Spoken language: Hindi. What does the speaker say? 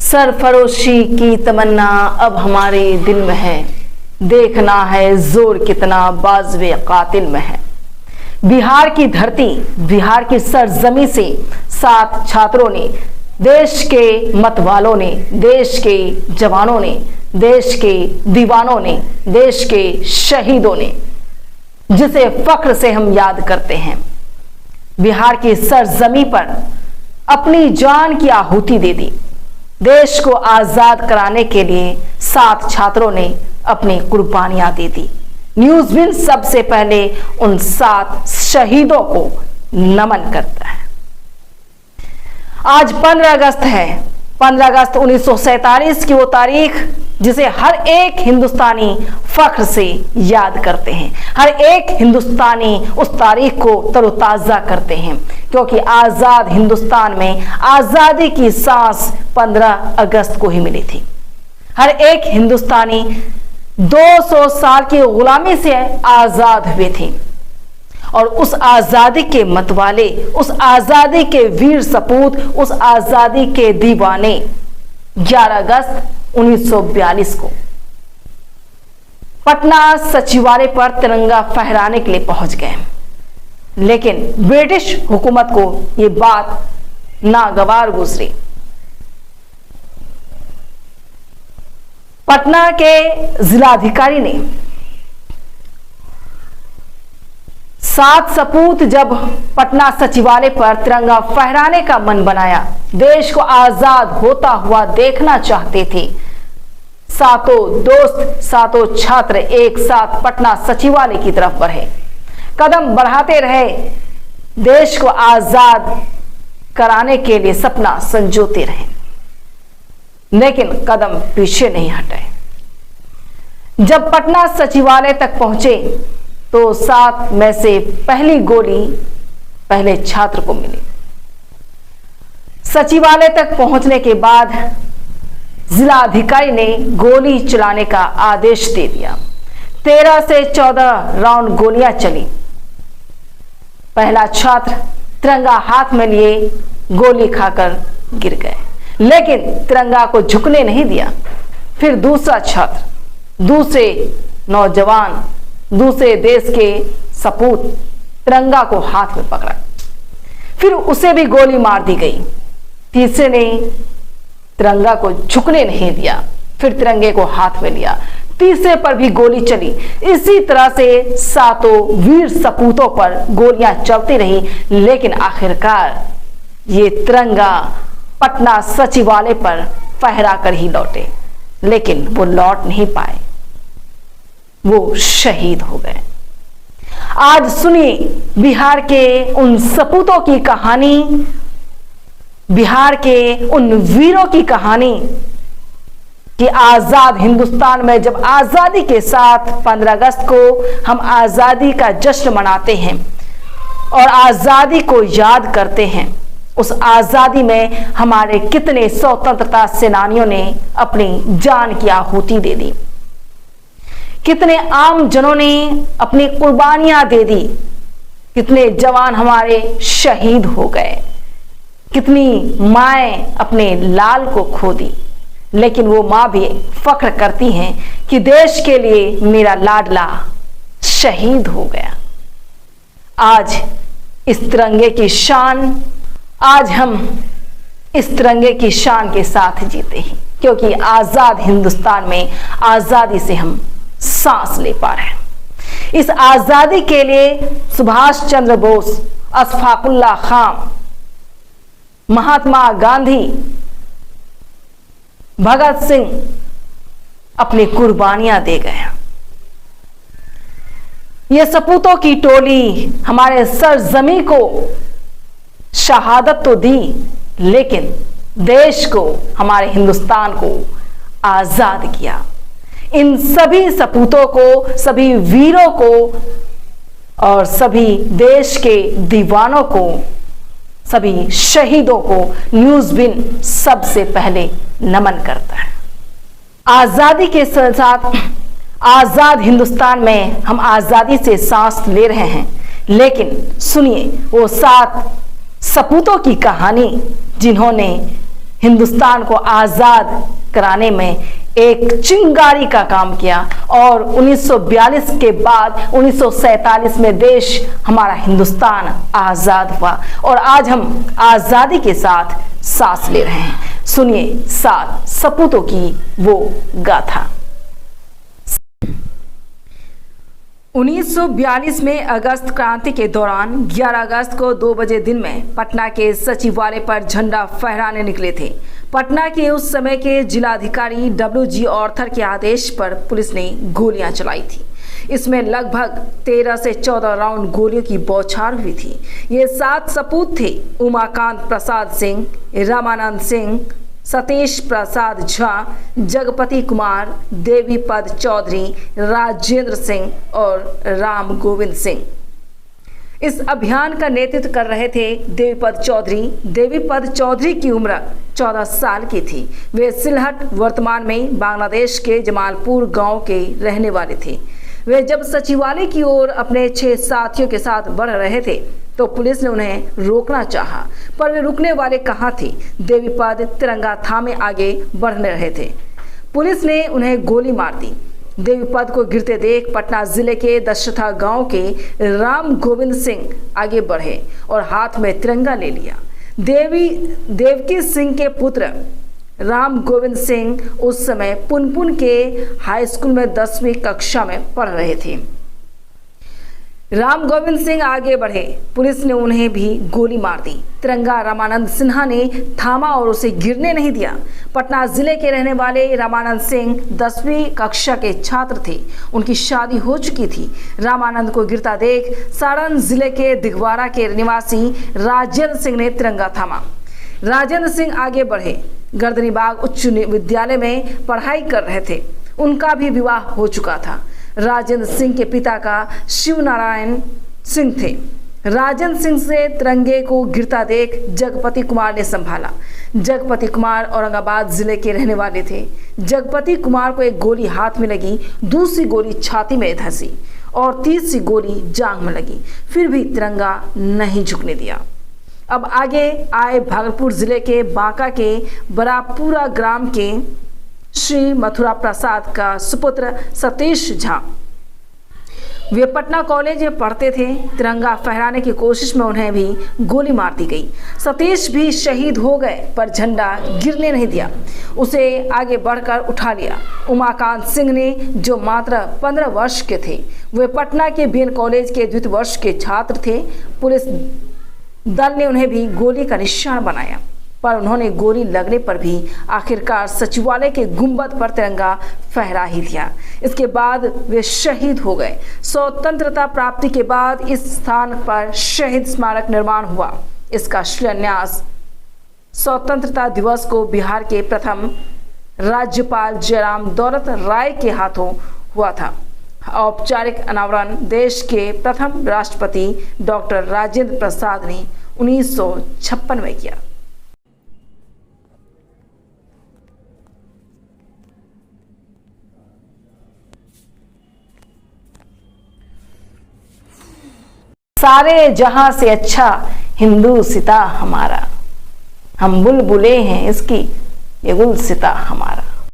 सरफरोशी की तमन्ना अब हमारे दिल में है, देखना है जोर कितना बाज़वे कातिल में है। बिहार की धरती, बिहार की सरजमी से 7 छात्रों ने, देश के मतवालों ने, देश के जवानों ने, देश के दीवानों ने, देश के शहीदों ने, जिसे फख्र से हम याद करते हैं, बिहार की सरजमी पर अपनी जान की आहुति दे दी। देश को आजाद कराने के लिए 7 छात्रों ने अपनी कुर्बानियां दे दी। न्यूज़ सबसे पहले उन 7 शहीदों को नमन करता है। आज 15 अगस्त है। 15 अगस्त 1947 की वो तारीख जिसे हर एक हिंदुस्तानी फख्र से याद करते हैं। हर एक हिंदुस्तानी उस तारीख को तरोताजा करते हैं, क्योंकि आजाद हिंदुस्तान में आजादी की सांस 15 अगस्त को ही मिली थी। हर एक हिंदुस्तानी 200 साल की गुलामी से आजाद हुए थे, और उस आजादी के मतवाले, उस आजादी के वीर सपूत, उस आजादी के दीवाने 11 अगस्त 1942 को पटना सचिवालय पर तिरंगा फहराने के लिए पहुंच गए। लेकिन ब्रिटिश हुकूमत को यह बात नागवार गुजरी। पटना के जिलाधिकारी ने 7 सपूत जब पटना सचिवालय पर तिरंगा फहराने का मन बनाया, देश को आजाद होता हुआ देखना चाहते थे, 7 दोस्त, 7 छात्र एक साथ पटना सचिवालय की तरफ बढ़े, कदम बढ़ाते रहे, देश को आजाद कराने के लिए सपना संजोते रहे, लेकिन कदम पीछे नहीं हटे। जब पटना सचिवालय तक पहुंचे तो 7 में से पहली गोली पहले छात्र को मिली। सचिवालय तक पहुंचने के बाद जिलाधिकारी ने गोली चलाने का आदेश दे दिया। 13 से 14 राउंड गोलियां चली। पहला छात्र तिरंगा हाथ में लिए गोली खाकर गिर गए, लेकिन तिरंगा को झुकने नहीं दिया। फिर दूसरा छात्र, दूसरे नौजवान, दूसरे देश के सपूत तिरंगा को हाथ में पकड़ा, फिर उसे भी गोली मार दी गई। तीसरे ने तिरंगा को झुकने नहीं दिया, फिर तिरंगे को हाथ में लिया, तीसरे पर भी गोली चली। इसी तरह से 7 वीर सपूतों पर गोलियां चलती रही, लेकिन आखिरकार ये तिरंगा पटना सचिवालय पर फहरा कर ही लौटे, लेकिन वो लौट नहीं पाए, वो शहीद हो गए। आज सुनिए बिहार के उन सपूतों की कहानी, बिहार के उन वीरों की कहानी कि आजाद हिंदुस्तान में जब आजादी के साथ 15 अगस्त को हम आजादी का जश्न मनाते हैं और आजादी को याद करते हैं, उस आजादी में हमारे कितने स्वतंत्रता सेनानियों ने अपनी जान की आहुति दे दी, कितने आम जनों ने अपनी कुर्बानियां दे दी, कितने जवान हमारे शहीद हो गए, कितनी माएं अपने लाल को खो दी, लेकिन वो मां भी फख्र करती हैं कि देश के लिए मेरा लाडला शहीद हो गया। आज इस तिरंगे की शान, आज हम इस तिरंगे की शान के साथ जीते हैं, क्योंकि आजाद हिंदुस्तान में आजादी से हम सांस ले पा रहे हैं। इस आजादी के लिए सुभाष चंद्र बोस, अशफाकुल्ला खान, महात्मा गांधी, भगत सिंह अपनी कुर्बानियां दे गए। ये सपूतों की टोली हमारे सरजमी को शहादत तो दी, लेकिन देश को, हमारे हिंदुस्तान को आजाद किया। इन सभी सपूतों को, सभी वीरों को और सभी देश के दीवानों को, सभी शहीदों को न्यूज़ सबसे पहले नमन करता है। आजादी के साथ आजाद हिंदुस्तान में हम आजादी से सांस ले रहे हैं, लेकिन सुनिए वो 7 सपूतों की कहानी जिन्होंने हिंदुस्तान को आजाद कराने में एक चिंगारी का काम किया और 1942 के बाद 1947 में देश हमारा हिंदुस्तान आजाद हुआ और आज हम आजादी के साथ सांस ले रहे हैं। सुनिए 7 सपूतों की वो गाथा। 1942 में अगस्त क्रांति के दौरान 11 अगस्त को 2 बजे दिन में पटना के सचिवालय पर झंडा फहराने निकले थे। पटना के उस समय के जिलाधिकारी WG ऑर्थर के आदेश पर पुलिस ने गोलियां चलाई थी। इसमें लगभग 13 से 14 राउंड गोलियों की बौछार हुई थी। ये 7 सपूत थे: उमाकांत प्रसाद सिंह, रामानंद सिंह, सतीश प्रसाद झा, जगपति कुमार, देवीपद चौधरी, राजेंद्र सिंह और राम गोविंद सिंह। इस अभियान का नेतृत्व कर रहे थे देवीपद चौधरी। देवीपद चौधरी की उम्र 14 साल की थी। वे सिलहट, वर्तमान में बांग्लादेश के जमालपुर गांव के रहने वाले थे। वे जब सचिवालय की ओर अपने 6 साथियों के साथ बढ़ रहे थे तो पुलिस ने उन्हें रोकना चाहा, पर वे रुकने वाले कहाँ थे। देवीपद तिरंगा थामे आगे बढ़ने रहे थे। पुलिस ने उन्हें गोली मार दी। देवीपद को गिरते देख पटना जिले के दशरथा गांव के राम गोविंद सिंह आगे बढ़े और हाथ में तिरंगा ले लिया। देवकी सिंह के पुत्र राम गोविंद सिंह उस समय पुनपुन के हाई स्कूल में 10वीं कक्षा में पढ़ रहे थे। राम गोविंद सिंह आगे बढ़े, पुलिस ने उन्हें भी गोली मार दी। तिरंगा रामानंद सिन्हा ने थामा और उसे गिरने नहीं दिया। पटना जिले के रहने वाले रामानंद सिंह 10वीं कक्षा के छात्र थे। उनकी शादी हो चुकी थी। रामानंद को गिरता देख सारण जिले के दिगवाड़ा के निवासी राजेंद्र सिंह ने तिरंगा थामा। राजेंद्र सिंह आगे बढ़े, गर्दनीबाग उच्च विद्यालय में पढ़ाई कर रहे थे। उनका भी विवाह हो चुका था। राजेंद्र सिंह के पिता का शिवनारायण सिंह थे। राजेंद्र सिंह से तिरंगे को गिरता देख जगपति कुमार ने संभाला। जगपति कुमार औरंगाबाद जिले के रहने वाले थे। जगपति कुमार को एक गोली हाथ में लगी, दूसरी गोली छाती में धंसी और तीसरी गोली जांघ में लगी। फिर भी तिरंगा नहीं झुकने दिया। अब आगे आए भागलपुर जिले के बांका के बरापुरा ग्राम के श्री मथुरा प्रसाद का सुपुत्र सतीश झा। वे पटना कॉलेज में पढ़ते थे। तिरंगा फहराने की कोशिश में उन्हें भी गोली मार दी गई। सतीश भी शहीद हो गए, पर झंडा गिरने नहीं दिया, उसे आगे बढ़कर उठा लिया। उमाकांत सिंह ने, जो मात्र 15 वर्ष के थे, वे पटना के बीएन कॉलेज के द्वितीय वर्ष के छात्र थे। पुलिस दल ने उन्हें भी गोली का निशाना बनाया, पर उन्होंने गोली लगने पर भी आखिरकार सचिवालय के गुंबद पर तिरंगा फहरा ही दिया। इसके बाद वे शहीद हो गए। स्वतंत्रता प्राप्ति के बाद इस स्थान पर शहीद स्मारक निर्माण हुआ। इसका शिलान्यास स्वतंत्रता दिवस को बिहार के प्रथम राज्यपाल जयराम दौलत राय के हाथों हुआ था। औपचारिक अनावरण देश के प्रथम राष्ट्रपति डॉक्टर राजेंद्र प्रसाद ने 1956 में किया। सारे जहां से अच्छा हिंदुस्तान हमारा, हम बुलबुलें हैं इसकी, ये गुलसिता हमारा।